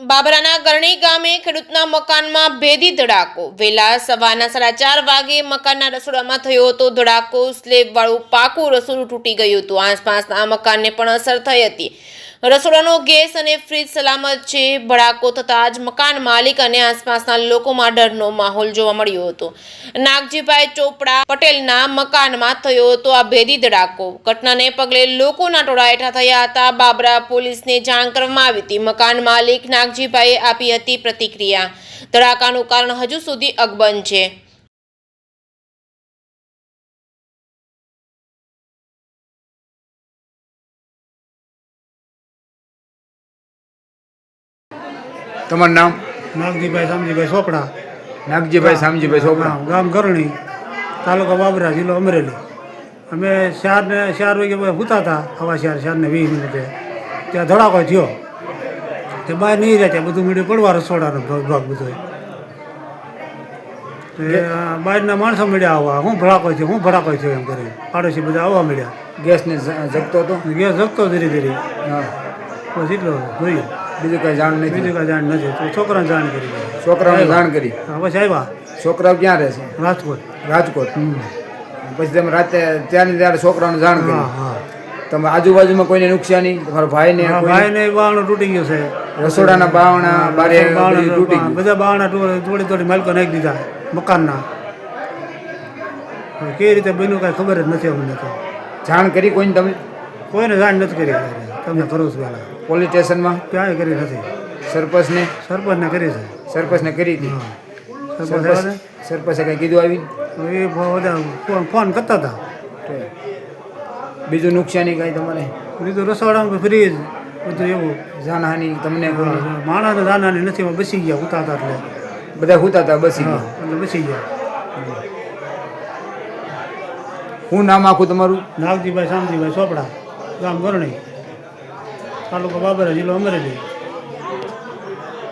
બાબરાના ગરણી ગામે ખેડૂતના મકાનમાં ભેદી ધડાકો। વહેલા સવારના 4:30 વાગે મકાનના રસોડામાં થયો હતો ધડાકો। સ્લેબવાળું પાકું રસોડું તૂટી ગયું હતું। આસપાસના મકાનને પણ અસર થઈ હતી। રસોડાનો ગેસ અને ફ્રીજ સલામત છે। ભડાકો થતાં જ મકાન માલિક અને આસપાસના લોકોમાં ડરનો માહોલ જોવા મળ્યો હતો। નાગજીભાઈ ચોપડા પટેલના મકાનમાં થયો હતો આ ભેદી ધડાકો। ઘટનાને પગલે લોકોના ટોળા એકઠા થયા હતા। બાબરા પોલીસને જાણ કરવામાં આવી હતી। મકાન માલિક નાગજીભાઈએ આપી હતી પ્રતિક્રિયા। ધડાકાનું કારણ હજુ સુધી અકબંધ છે। તમારું નામ? નાગજીભાઈ શામજીભાઈ ચોપડા। નાગજીભાઈ શામજીભાઈ ચોપડા, ગામ ગરણી, તાલુકા બાબરા, જિલ્લો અમરેલી। અમે 4 વાગે સૂતા હતા, 4:20 ત્યાં ધડાકો થયો। તે બહાર નહીં રહ્યા, બધું મીડિયું પડવા રસોડાનો ભાગ બધો બહારના માણસો મળ્યા આવવા, હું ભડાકો થયો એમ કરી પાડોશી બધા આવવા મળ્યા। ગેસને જગતો હતો? ગેસ જગતો ધીરે ધીરે, હા, બસ એટલો જોઈએ, બીજું કઈ જાણ નથી? બીજું કાંઈ જાણ નથી। તો છોકરાને જાણ કરી, છોકરાઓને જાણ કરી? હા, પછી આવ્યા। છોકરાઓ ક્યાં રહે છે? રાજકોટ। રાજકોટ। પછી તમે રાતે ત્યારે છોકરાઓને જાણ કરી? હા હા। તમે આજુબાજુમાં કોઈને નુકસાની? તમારા ભાઈને? ભાઈને બાવણું તૂટી ગયું છે, રસોડાના બાવણા બારે તૂટી ગયું? બધા બાવણા તોડી માલિકો નાખી દીધા મકાનના। કેવી રીતે બન્યું કાંઈ ખબર જ નથી અમને તો। જાણ કરી કોઈને તમે? કોઈને જાણ નથી કરી, તમને કરું છું પહેલાં। પોલીસ સ્ટેશનમાં ક્યાંય કરી નથી। સરપંચને? સરપંચને કરી છે। સરપંચને કરી હતી? સરપંચ સરપંચે કંઈ કીધું આવી? એ બધા ફોન કરતા હતા। બીજું નુકસાની કાંઈ તમારે? બીજું રસોડામાં ફ્રીજ બધું એવું જાનહાની તમને? માણસ જાનહાની નથી, બસી ગયા ઉતા હતા એટલે બધા હુતા હતા બસી ગયા? એટલે બસી ગયા। શું નામ આખું તમારું? નાગજીભાઈ શામજીભાઈ ચોપડા, ગામ ગરણી, તાલુકા બાબરા, જિલ્લો અમરેલી।